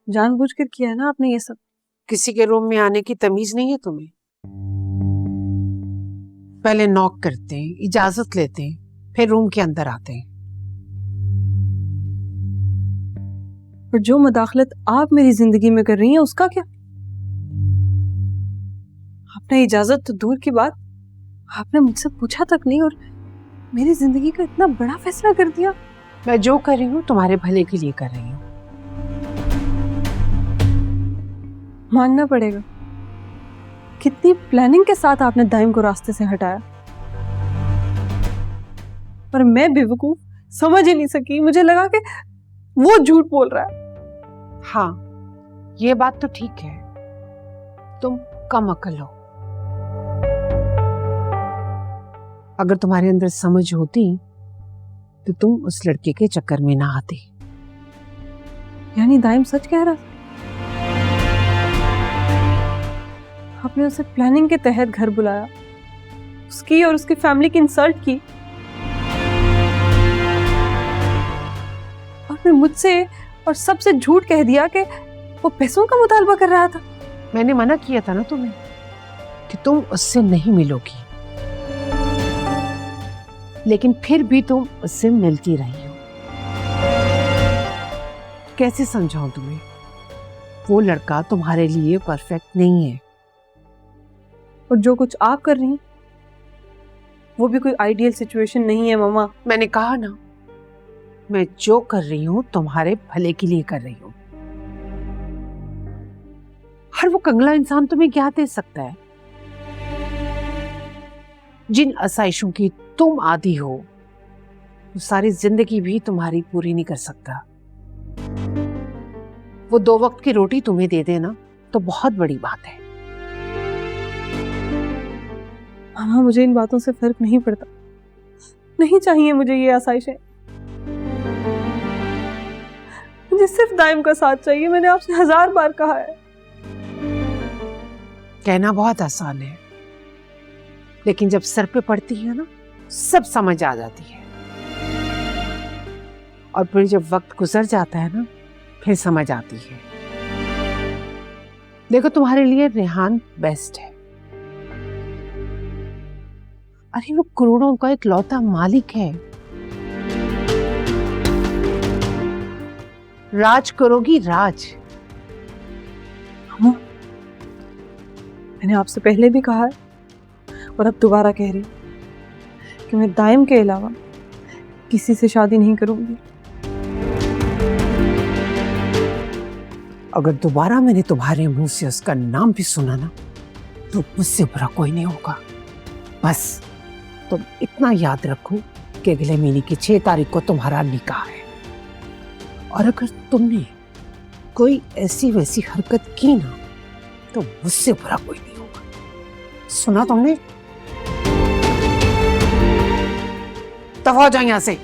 जानबूझकर किया है ना आपने ये सब। किसी के रूम में आने की तमीज नहीं है तुम्हें? पहले नॉक करते हैं, इजाजत लेते हैं, फिर रूम के अंदर आते हैं। और जो मुदाखलत आप मेरी जिंदगी में कर रही हैं उसका क्या? आपने इजाजत तो दूर की बात, आपने मुझसे पूछा तक नहीं और मेरी जिंदगी का इतना बड़ा फैसला कर दिया। मैं जो कर रही हूँ तुम्हारे भले के लिए कर रही हूँ। मानना पड़ेगा, कितनी प्लानिंग के साथ आपने दाइम को रास्ते से हटाया, पर मैं बेवकूफ समझ ही नहीं सकी। मुझे लगा कि वो झूठ बोल रहा है। हाँ, ये बात तो ठीक है, तुम कम अकल हो। अगर तुम्हारे अंदर समझ होती तो तुम उस लड़के के चक्कर में ना आती। यानी दाइम सच कह रहा था? आपने उसे प्लानिंग के तहत घर बुलाया, उसकी और उसकी फैमिली की इंसल्ट की, और फिर मुझसे और सबसे झूठ कह दिया कि वो पैसों का मुतालबा कर रहा था। मैंने मना किया था ना तुम्हें कि तुम उससे नहीं मिलोगी, लेकिन फिर भी तुम उससे मिलती रही हो। कैसे समझाऊं तुम्हें? वो लड़का तुम्हारे लिए परफेक्ट नहीं है। और जो कुछ आप कर रही हैं वो भी कोई आइडियल सिचुएशन नहीं है मामा। मैंने कहा ना, मैं जो कर रही हूं तुम्हारे भले के लिए कर रही हूं। हर वो कंगला इंसान तुम्हें क्या दे सकता है? जिन आसाइशों की तुम आदी हो वो सारी जिंदगी भी तुम्हारी पूरी नहीं कर सकता। वो 2 वक्त की रोटी तुम्हें दे देना तो बहुत बड़ी बात है। मामा मुझे इन बातों से फर्क नहीं पड़ता, नहीं चाहिए मुझे ये आसाइशें। मुझे सिर्फ दाइम का साथ चाहिए। मैंने आपसे 1000 बार कहा है। कहना बहुत आसान है, लेकिन जब सर पे पड़ती है ना, सब समझ आ जाती है। और फिर जब वक्त गुजर जाता है ना, फिर समझ आती है। देखो, तुम्हारे लिए रेहान बेस्ट है। अरे वो करोड़ों का इकलौता मालिक है। राज करोगी राज। मामा मैंने आपसे पहले भी कहा है और अब दोबारा कह रही हूं कि मैं दाइम के अलावा किसी से शादी नहीं करूंगी। अगर दोबारा मैंने तुम्हारे मुंह से उसका नाम भी सुना ना, तो मुझसे बुरा कोई नहीं होगा। बस तुम इतना याद रखो कि अगले महीने की 6 तारीख को तुम्हारा निकाह है, और अगर तुमने कोई ऐसी वैसी हरकत की ना, तो मुझसे बुरा कोई नहीं होगा। सुना तुमने? दफा हो जाओ यहां से।